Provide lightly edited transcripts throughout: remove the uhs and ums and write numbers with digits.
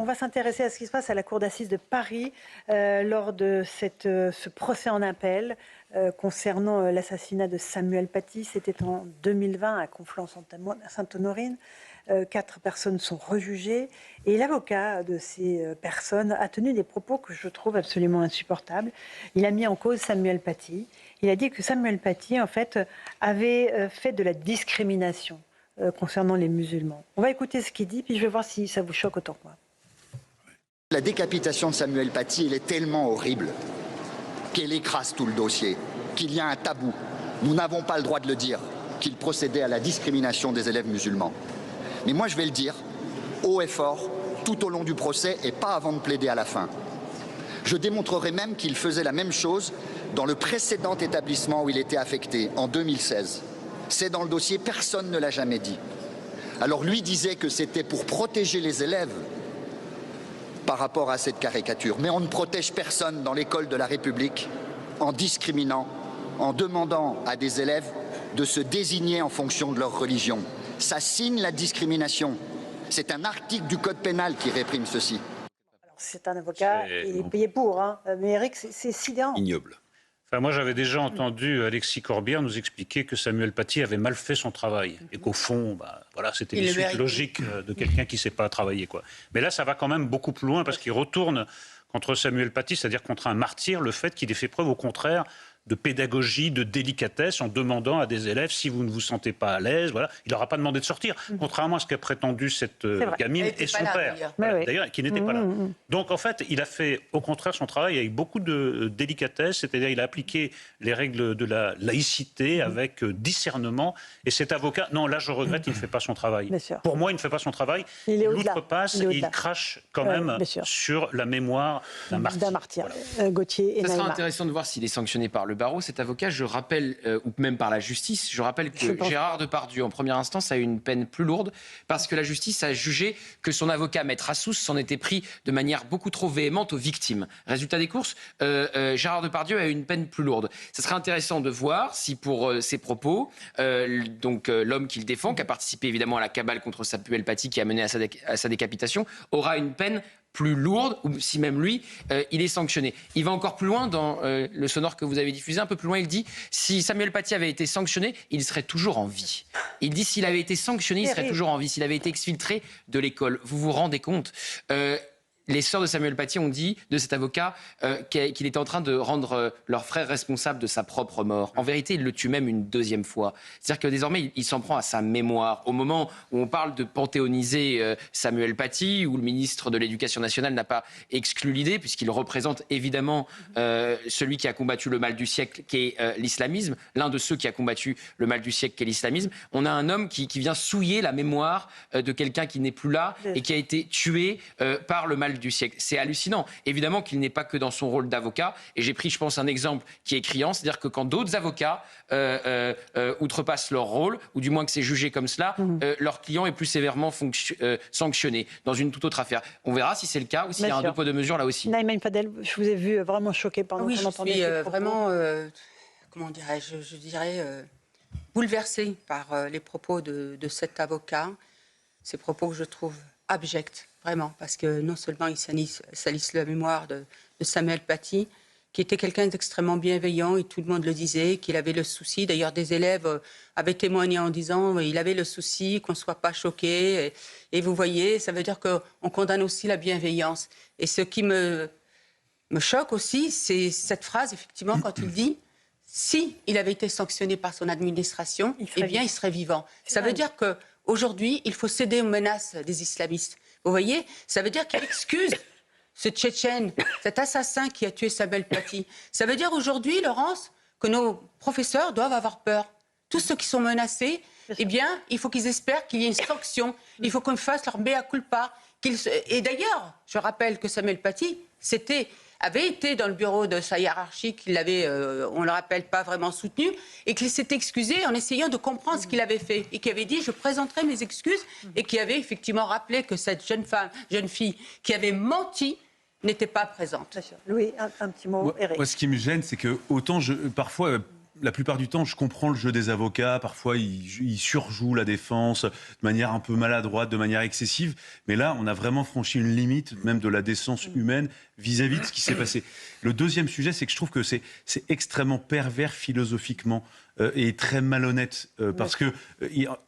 va s'intéresser à ce qui se passe à la Cour d'assises de Paris lors de ce procès en appel concernant l'assassinat de Samuel Paty. C'était en 2020 à Conflans-Sainte-Honorine. 4 personnes sont rejugées et l'avocat de ces personnes a tenu des propos que je trouve absolument insupportables. Il a mis en cause Samuel Paty. Il a dit que Samuel Paty, en fait, avait fait de la discrimination concernant les musulmans. On va écouter ce qu'il dit, puis je vais voir si ça vous choque autant que moi. La décapitation de Samuel Paty, elle est tellement horrible qu'elle écrase tout le dossier, qu'il y a un tabou. Nous n'avons pas le droit de le dire, qu'il procédait à la discrimination des élèves musulmans. Mais moi, je vais le dire, haut et fort, tout au long du procès et pas avant de plaider à la fin. Je démontrerai même qu'il faisait la même chose dans le précédent établissement où il était affecté, en 2016. C'est dans le dossier, personne ne l'a jamais dit. Alors lui disait que c'était pour protéger les élèves par rapport à cette caricature. Mais on ne protège personne dans l'école de la République en discriminant, en demandant à des élèves de se désigner en fonction de leur religion. Ça signe la discrimination. C'est un article du Code pénal qui réprime ceci. Alors, c'est un avocat, il est payé pour, hein. Mais Eric, c'est sidérant. Ignoble. Enfin, moi, j'avais déjà entendu Alexis Corbière nous expliquer que Samuel Paty avait mal fait son travail et qu'au fond, voilà, c'était une suite logique de quelqu'un qui ne sait pas travailler, quoi. Mais là, ça va quand même beaucoup plus loin parce qu'il retourne contre Samuel Paty, c'est-à-dire contre un martyr, le fait qu'il ait fait preuve, au contraire, de pédagogie, de délicatesse, en demandant à des élèves, si vous ne vous sentez pas à l'aise, voilà, il n'aura pas demandé de sortir, contrairement à ce qu'a prétendu cette gamine et son père, d'ailleurs, qui n'était pas là. Donc, en fait, il a fait, au contraire, son travail avec beaucoup de délicatesse, c'est-à-dire il a appliqué les règles de la laïcité avec discernement, et cet avocat, non, là, je regrette, il ne fait pas son travail. Pour moi, il ne fait pas son travail, il outrepasse et il crache quand même sur la mémoire d'un martyr. Voilà. Gauthier et ça sera intéressant de voir s'il est sanctionné par le barreau, cet avocat, je rappelle, ou même par la justice, je rappelle que Gérard Depardieu, en première instance, a eu une peine plus lourde parce que la justice a jugé que son avocat, Maître Assous, s'en était pris de manière beaucoup trop véhémente aux victimes. Résultat des courses, Gérard Depardieu a eu une peine plus lourde. Ce serait intéressant de voir si pour ses propos, l'homme qu'il défend, qui a participé évidemment à la cabale contre Samuel Paty, qui a mené à sa décapitation, aura une peine plus lourde, ou si même lui, il est sanctionné. Il va encore plus loin dans le sonore que vous avez diffusé, un peu plus loin, il dit « Si Samuel Paty avait été sanctionné, il serait toujours en vie ». Il dit « S'il avait été sanctionné, il serait toujours en vie. S'il avait été exfiltré de l'école ». Vous vous rendez compte les sœurs de Samuel Paty ont dit de cet avocat qu'il était en train de rendre leur frère responsable de sa propre mort. En vérité, il le tue même une deuxième fois. C'est-à-dire que désormais, il s'en prend à sa mémoire. Au moment où on parle de panthéoniser Samuel Paty, où le ministre de l'Éducation nationale n'a pas exclu l'idée, puisqu'il représente évidemment celui qui a combattu le mal du siècle, qui est l'islamisme, l'un de ceux qui a combattu le mal du siècle, qui est l'islamisme. On a un homme qui vient souiller la mémoire de quelqu'un qui n'est plus là et qui a été tué par le mal du siècle. C'est hallucinant. Évidemment qu'il n'est pas que dans son rôle d'avocat. Et j'ai pris, je pense, un exemple qui est criant. C'est-à-dire que quand d'autres avocats outrepassent leur rôle, ou du moins que c'est jugé comme cela, leur client est plus sévèrement sanctionné dans une toute autre affaire. On verra si c'est le cas ou s'il y a un deux poids deux mesures là aussi. Naïma Fadel, je vous ai vu vraiment choqué pendant qu'on entendait ces propos. Vraiment, comment dirais-je, je dirais bouleversée par les propos de cet avocat. Ces propos que je trouve abjects. Vraiment, parce que non seulement ils salissent la mémoire de Samuel Paty, qui était quelqu'un d'extrêmement bienveillant, et tout le monde le disait, qu'il avait le souci. D'ailleurs, des élèves avaient témoigné en disant qu'il avait le souci qu'on ne soit pas choqué. Et vous voyez, ça veut dire qu'on condamne aussi la bienveillance. Et ce qui me choque aussi, c'est cette phrase, effectivement, quand il dit « si il avait été sanctionné par son administration, eh bien, il serait vivant ». Ça veut dire qu'aujourd'hui, il faut céder aux menaces des islamistes. Vous voyez, ça veut dire qu'il excuse ce Tchétchène, cet assassin qui a tué Samuel Paty. Ça veut dire aujourd'hui, Laurence, que nos professeurs doivent avoir peur. Tous ceux qui sont menacés, eh bien, il faut qu'ils espèrent qu'il y ait une sanction. Il faut qu'on fasse leur mea culpa. Et d'ailleurs, je rappelle que Samuel Paty avait été dans le bureau de sa hiérarchie, qu'il l'avait, on ne le rappelle, pas vraiment soutenu, et qu'il s'était excusé en essayant de comprendre ce qu'il avait fait, et qui avait dit « je présenterai mes excuses », et qui avait effectivement rappelé que cette jeune fille qui avait menti n'était pas présente. Louis, un petit mot, Eric. Moi, ce qui me gêne, c'est que autant parfois... la plupart du temps, je comprends le jeu des avocats. Parfois, ils surjouent la défense de manière un peu maladroite, de manière excessive. Mais là, on a vraiment franchi une limite, même de la décence humaine, vis-à-vis de ce qui s'est passé. Le deuxième sujet, c'est que je trouve que c'est extrêmement pervers philosophiquement et très malhonnête. Parce que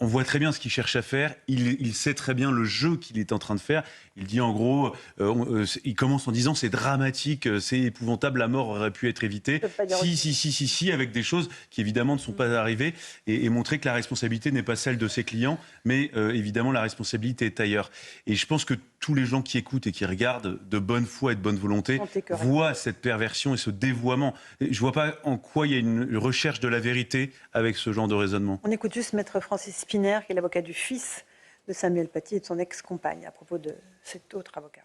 on voit très bien ce qu'il cherche à faire. Il sait très bien le jeu qu'il est en train de faire. Il dit en gros, il commence en disant c'est dramatique, c'est épouvantable, la mort aurait pu être évitée. Si, avec des choses qui évidemment ne sont pas arrivées et montrer que la responsabilité n'est pas celle de ses clients, mais évidemment la responsabilité est ailleurs. Et je pense que tous les gens qui écoutent et qui regardent de bonne foi et de bonne volonté voient cette perversion et ce dévoiement. Je ne vois pas en quoi il y a une recherche de la vérité avec ce genre de raisonnement. On écoute juste Maître Francis Spinner, qui est l'avocat du fils de Samuel Paty et de son ex-compagne, à propos de cet autre avocat.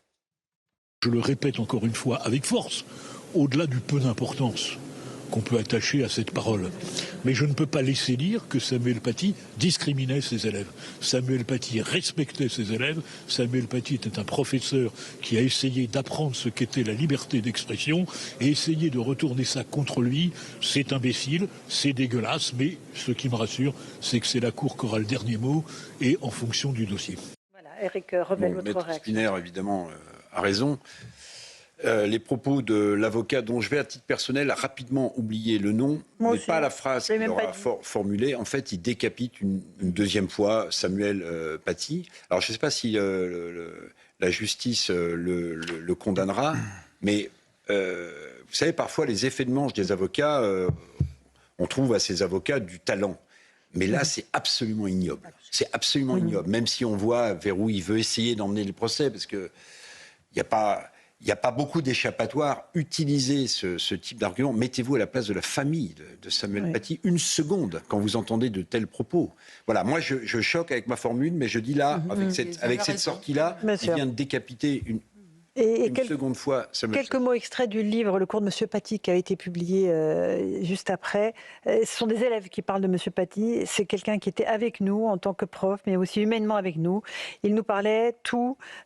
Je le répète encore une fois avec force, au-delà du peu d'importance qu'on peut attacher à cette parole. Mais je ne peux pas laisser dire que Samuel Paty discriminait ses élèves. Samuel Paty respectait ses élèves. Samuel Paty était un professeur qui a essayé d'apprendre ce qu'était la liberté d'expression et essayer de retourner ça contre lui. C'est imbécile, c'est dégueulasse, mais ce qui me rassure, c'est que c'est la Cour qui aura le dernier mot et en fonction du dossier. Voilà, Éric Revel, votre Maître réaction. Spinner, évidemment, a raison. Les propos de l'avocat, dont je vais à titre personnel rapidement oublier le nom, mais pas la phrase qu'il aura formulée. En fait, il décapite une deuxième fois Samuel Paty. Alors, je ne sais pas si la justice le condamnera, mais vous savez, parfois, les effets de manche des avocats, on trouve à ces avocats du talent. Mais là, c'est absolument ignoble. C'est absolument ignoble, même si on voit vers où il veut essayer d'emmener le procès, parce qu'il n'y a pas beaucoup d'échappatoires. Utilisez ce type d'argument. Mettez-vous à la place de la famille de Samuel Paty une seconde quand vous entendez de tels propos. Voilà, moi je choque avec ma formule, mais je dis là, avec cette sortie-là, il vient de décapiter une seconde fois Samuel Paty. Quelques mots extraits du livre Le cours de M. Paty qui a été publié juste après. Ce sont des élèves qui parlent de M. Paty. C'est quelqu'un qui était avec nous en tant que prof, mais aussi humainement avec nous. Il nous parlait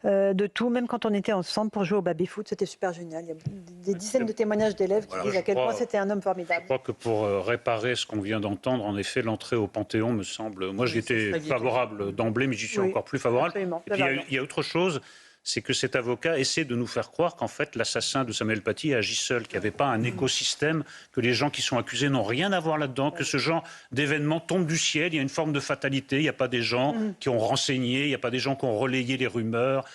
de tout, même quand on était ensemble pour jouer au baby-foot. C'était super génial. Il y a des dizaines de témoignages d'élèves qui disent à quel point c'était un homme formidable. Je crois que pour réparer ce qu'on vient d'entendre, en effet, l'entrée au Panthéon me semble... Moi, j'y étais favorable d'emblée, mais j'y suis encore plus favorable. Absolument. Et puis, il y a autre chose... c'est que cet avocat essaie de nous faire croire qu'en fait, l'assassin de Samuel Paty agit seul, qu'il n'y avait pas un écosystème, que les gens qui sont accusés n'ont rien à voir là-dedans, que ce genre d'événement tombe du ciel, il y a une forme de fatalité, il n'y a pas des gens qui ont renseigné, il n'y a pas des gens qui ont relayé les rumeurs,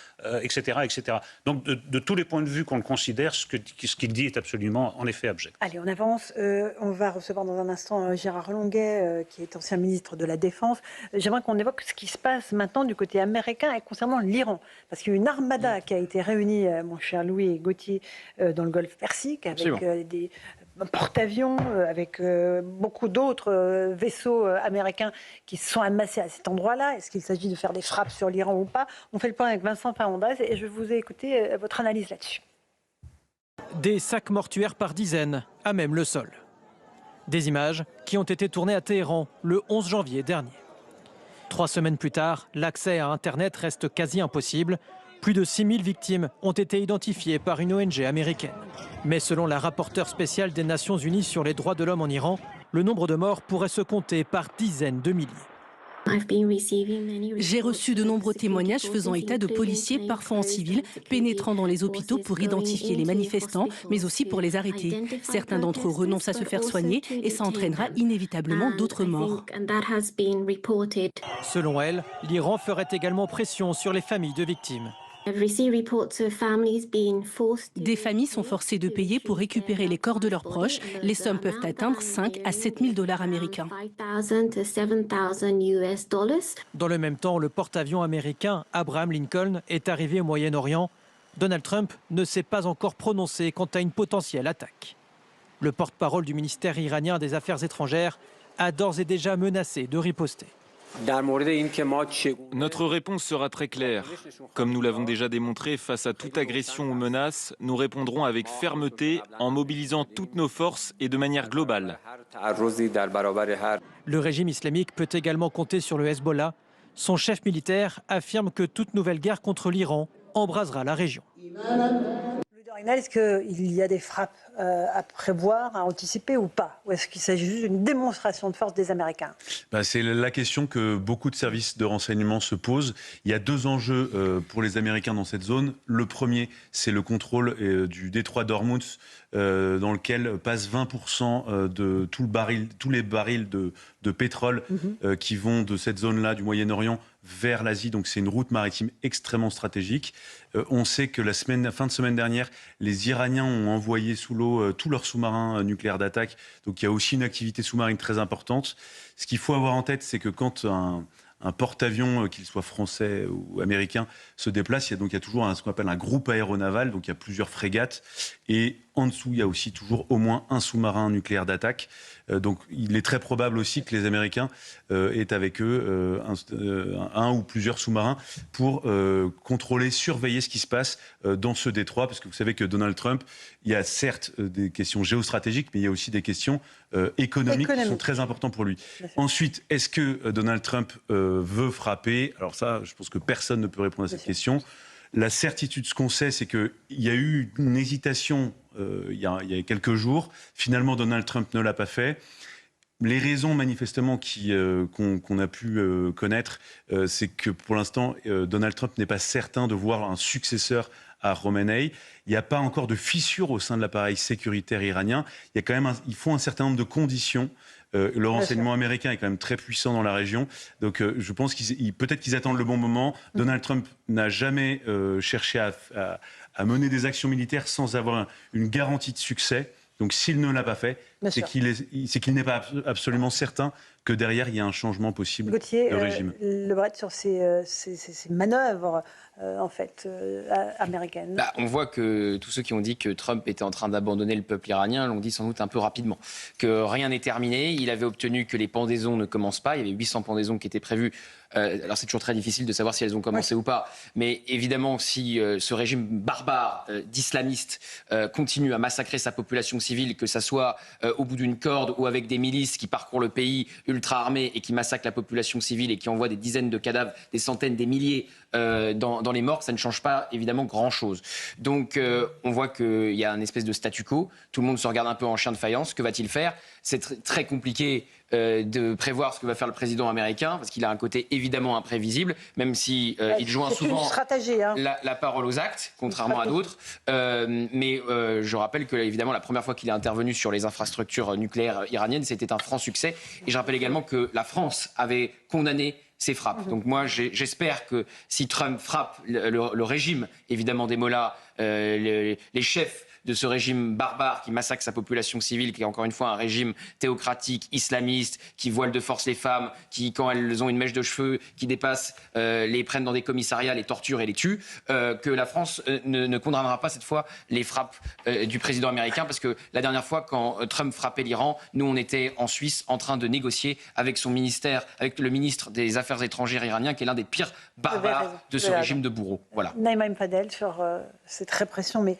etc., etc. Donc, de tous les points de vue qu'on le considère, ce qu'il dit est absolument, en effet, abject. Allez, on avance. On va recevoir dans un instant Gérard Longuet, qui est ancien ministre de la Défense. J'aimerais qu'on évoque ce qui se passe maintenant du côté américain et concernant l'Iran. Parce qu'il y a une armada qui a été réunie, mon cher Louis Gauthier, dans le golfe Persique, avec des porte-avions, avec beaucoup d'autres vaisseaux américains qui se sont amassés à cet endroit-là. Est-ce qu'il s'agit de faire des frappes sur l'Iran ou pas? On fait le point avec Vincent Paondaz et je vous ai écouté votre analyse là-dessus. Des sacs mortuaires par dizaines, à même le sol. Des images qui ont été tournées à Téhéran le 11 janvier dernier. 3 semaines plus tard, l'accès à Internet reste quasi impossible. Plus de 6000 victimes ont été identifiées par une ONG américaine. Mais selon la rapporteure spéciale des Nations Unies sur les droits de l'homme en Iran, le nombre de morts pourrait se compter par dizaines de milliers. J'ai reçu de nombreux témoignages faisant état de policiers, parfois en civil, pénétrant dans les hôpitaux pour identifier les manifestants, mais aussi pour les arrêter. Certains d'entre eux renoncent à se faire soigner et ça entraînera inévitablement d'autres morts. Selon elle, l'Iran ferait également pression sur les familles de victimes. Des familles sont forcées de payer pour récupérer les corps de leurs proches. Les sommes peuvent atteindre 5 à 7 000 $ américains. Dans le même temps, le porte-avions américain Abraham Lincoln est arrivé au Moyen-Orient. Donald Trump ne s'est pas encore prononcé quant à une potentielle attaque. Le porte-parole du ministère iranien des Affaires étrangères a d'ores et déjà menacé de riposter. Notre réponse sera très claire. Comme nous l'avons déjà démontré, face à toute agression ou menace, nous répondrons avec fermeté en mobilisant toutes nos forces et de manière globale. Le régime islamique peut également compter sur le Hezbollah. Son chef militaire affirme que toute nouvelle guerre contre l'Iran embrasera la région. Est-ce qu'il y a des frappes à prévoir, à anticiper ou pas? Ou est-ce qu'il s'agit juste d'une démonstration de force des Américains? C'est la question que beaucoup de services de renseignement se posent. Il y a 2 enjeux pour les Américains dans cette zone. Le premier, c'est le contrôle du détroit d'Ormuz, dans lequel passe 20% de tous les barils de pétrole qui vont de cette zone-là, du Moyen-Orient, vers l'Asie. Donc c'est une route maritime extrêmement stratégique. On sait que fin de semaine dernière, les Iraniens ont envoyé sous l'eau tous leurs sous-marins nucléaires d'attaque. Donc il y a aussi une activité sous-marine très importante. Ce qu'il faut avoir en tête, c'est que quand un porte-avions, qu'il soit français ou américain, se déplace, il y a toujours ce qu'on appelle un groupe aéronaval, donc il y a plusieurs frégates, et en dessous, il y a aussi toujours au moins un sous-marin nucléaire d'attaque. Donc il est très probable aussi que les Américains aient avec eux un ou plusieurs sous-marins pour contrôler, surveiller ce qui se passe dans ce détroit, parce que vous savez que Donald Trump, il y a certes des questions géostratégiques, mais il y a aussi des questions économiques qui sont très importantes pour lui. Ensuite, est-ce que Donald Trump veut frapper? Alors ça, je pense que personne ne peut répondre à cette question. La certitude, ce qu'on sait, c'est qu'il y a eu une hésitation il y a quelques jours. Finalement, Donald Trump ne l'a pas fait. Les raisons, manifestement, qu'on a pu connaître, c'est que pour l'instant, Donald Trump n'est pas certain de voir un successeur à Khamenei. Il n'y a pas encore de fissure au sein de l'appareil sécuritaire iranien. Il y a quand même il faut un certain nombre de conditions. Le renseignement américain est quand même très puissant dans la région. Donc je pense peut-être qu'ils attendent le bon moment. Donald Trump n'a jamais cherché à mener des actions militaires sans avoir une garantie de succès. Donc s'il ne l'a pas fait, c'est qu'il n'est pas absolument certain que derrière, il y a un changement possible de régime. Le Lebret, sur ces manœuvres américaines. On voit que tous ceux qui ont dit que Trump était en train d'abandonner le peuple iranien l'ont dit sans doute un peu rapidement. Que rien n'est terminé. Il avait obtenu que les pendaisons ne commencent pas. Il y avait 800 pendaisons qui étaient prévues. Alors c'est toujours très difficile de savoir si elles ont commencé ou pas. Mais évidemment, si ce régime barbare d'islamiste continue à massacrer sa population civile, que ça soit au bout d'une corde ou avec des milices qui parcourent le pays ultra armés et qui massacrent la population civile et qui envoient des dizaines de cadavres, des centaines, des milliers dans les morgues, ça ne change pas évidemment grand-chose. Donc on voit qu'il y a une espèce de statu quo. Tout le monde se regarde un peu en chien de faïence. Que va-t-il faire? C'est très compliqué de prévoir ce que va faire le président américain, parce qu'il a un côté évidemment imprévisible, même si il joint souvent la parole aux actes, contrairement à d'autres. Mais je rappelle que, évidemment, la première fois qu'il est intervenu sur les infrastructures nucléaires iraniennes, c'était un franc succès. Et je rappelle également que la France avait condamné ces frappes. Donc moi, j'espère que si Trump frappe le régime, évidemment, des mollahs, les chefs de ce régime barbare qui massacre sa population civile, qui est encore une fois un régime théocratique, islamiste, qui voile de force les femmes, qui, quand elles ont une mèche de cheveux qui dépasse, les prennent dans des commissariats, les torturent et les tuent, que la France ne condamnera pas cette fois les frappes du président américain, parce que la dernière fois, quand Trump frappait l'Iran, nous, on était en Suisse en train de négocier avec son ministère, avec le ministre des Affaires étrangères iranien, qui est l'un des pires barbares de ce régime de bourreaux. Voilà. Naïma Mfadel, sur cette répression, mais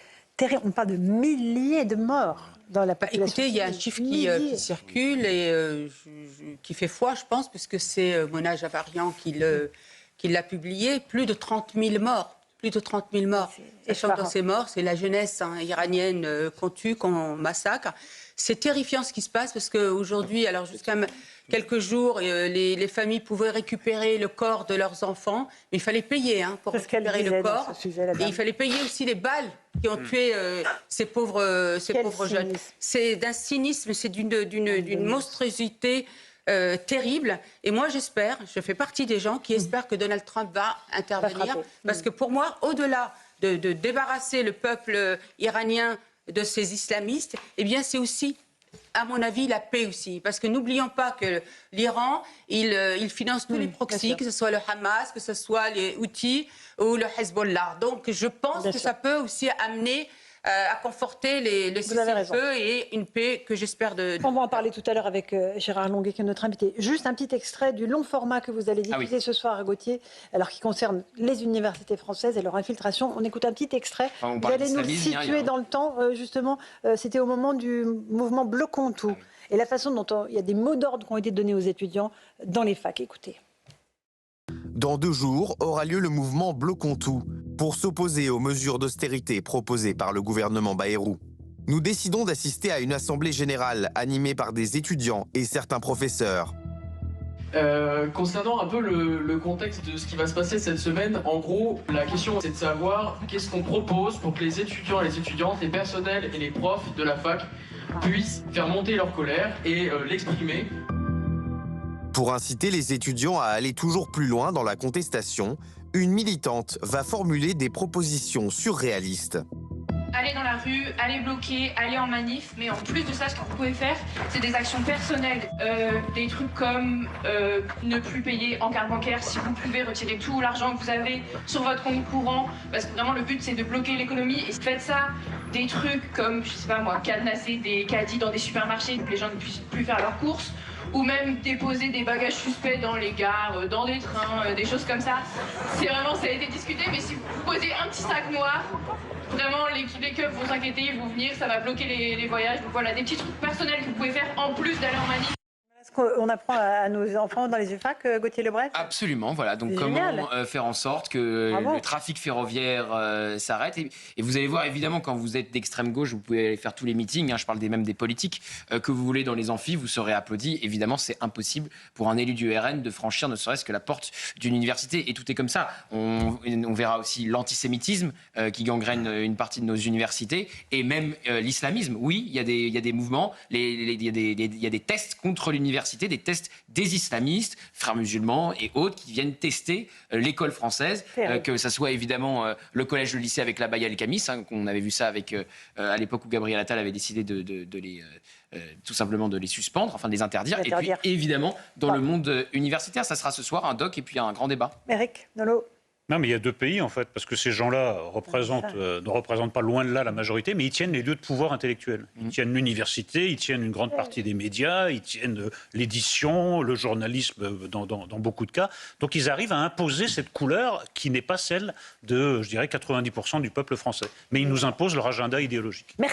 on parle de milliers de morts dans la population. Écoutez, il y a un chiffre qui circule et qui fait foi, je pense, puisque c'est Mona Javarian qui l'a publié. Plus de 30 000 morts. Plus de 30 000 morts. Sachant que dans ces morts, c'est la jeunesse iranienne qu'on tue, qu'on massacre. C'est terrifiant ce qui se passe, parce qu'aujourd'hui, alors jusqu'à quelques jours, les familles pouvaient récupérer le corps de leurs enfants, mais il fallait payer pour récupérer le corps. Et il fallait payer aussi les balles qui ont tué ces pauvres jeunes. C'est d'un cynisme, c'est d'une monstruosité terrible. Et moi, je fais partie des gens qui espèrent que Donald Trump va intervenir, parce que pour moi, au-delà de débarrasser le peuple iranien de ces islamistes, eh bien, c'est aussi, à mon avis, la paix aussi. Parce que n'oublions pas que l'Iran, il finance tous les proxys, que ce soit le Hamas, que ce soit les Houthis ou le Hezbollah. Donc je pense que ça peut aussi amener à conforter le cessez-le-feu et une paix que j'espère On va en parler tout à l'heure avec Gérard Longuet, qui est notre invité. Juste un petit extrait du long format que vous allez diffuser ce soir à Gauthier, alors qui concerne les universités françaises et leur infiltration. On écoute un petit extrait. Vous allez nous situer dans le temps, justement. C'était au moment du mouvement Bloquons tout. Et la façon dont il y a des mots d'ordre qui ont été donnés aux étudiants dans les facs. Écoutez. Dans 2 jours aura lieu le mouvement Bloquons tout. pour s'opposer aux mesures d'austérité proposées par le gouvernement Bayrou. Nous décidons d'assister à une assemblée générale animée par des étudiants et certains professeurs. Concernant un peu le contexte de ce qui va se passer cette semaine, en gros, la question c'est de savoir qu'est-ce qu'on propose pour que les étudiants et les étudiantes, les personnels et les profs de la fac puissent faire monter leur colère et l'exprimer. Pour inciter les étudiants à aller toujours plus loin dans la contestation, une militante va formuler des propositions surréalistes. Aller dans la rue, aller bloquer, aller en manif, mais en plus de ça, ce que vous pouvez faire, c'est des actions personnelles. Des trucs comme ne plus payer en carte bancaire si vous pouvez retirer tout l'argent que vous avez sur votre compte courant, parce que vraiment le but c'est de bloquer l'économie. Et faites ça, des trucs comme, je sais pas moi, cadenasser des caddies dans des supermarchés pour que les gens ne puissent plus faire leurs courses, ou même déposer des bagages suspects dans les gares, dans des trains, des choses comme ça. C'est vraiment, ça a été discuté, mais si vous posez un petit sac noir, vraiment les keufs vont s'inquiéter, ils vont venir, ça va bloquer les voyages. Donc voilà, des petits trucs personnels que vous pouvez faire en plus d'aller en manif. Est-ce qu'on apprend à nos enfants dans les UFAC, Gauthier Lebret? Absolument, voilà. Donc comment faire en sorte que le trafic ferroviaire s'arrête. Et vous allez voir, évidemment, quand vous êtes d'extrême gauche, vous pouvez aller faire tous les meetings, hein, je parle même des politiques, que vous voulez dans les amphis, vous serez applaudis. Évidemment, c'est impossible pour un élu du RN de franchir ne serait-ce que la porte d'une université. Et tout est comme ça. On verra aussi l'antisémitisme qui gangrène une partie de nos universités, et même l'islamisme. Oui, il y a des mouvements, il y a des tests contre l'université, des tests des islamistes, frères musulmans et autres, qui viennent tester l'école française, que ça soit évidemment le collège, le lycée avec la Baïa El Kamis, hein, qu'on avait vu ça avec à l'époque où Gabriel Attal avait décidé de les tout simplement de les suspendre, enfin de les interdire. Et puis évidemment dans le monde universitaire, ça sera ce soir un doc et puis un grand débat. Eric Nolot. Non, mais il y a deux pays, en fait, parce que ces gens-là ne représentent pas loin de là la majorité, mais ils tiennent les lieux de pouvoir intellectuel. Ils tiennent l'université, ils tiennent une grande partie des médias, ils tiennent l'édition, le journalisme dans beaucoup de cas. Donc ils arrivent à imposer cette couleur qui n'est pas celle de, je dirais, 90% du peuple français. Mais ils nous imposent leur agenda idéologique. Merci.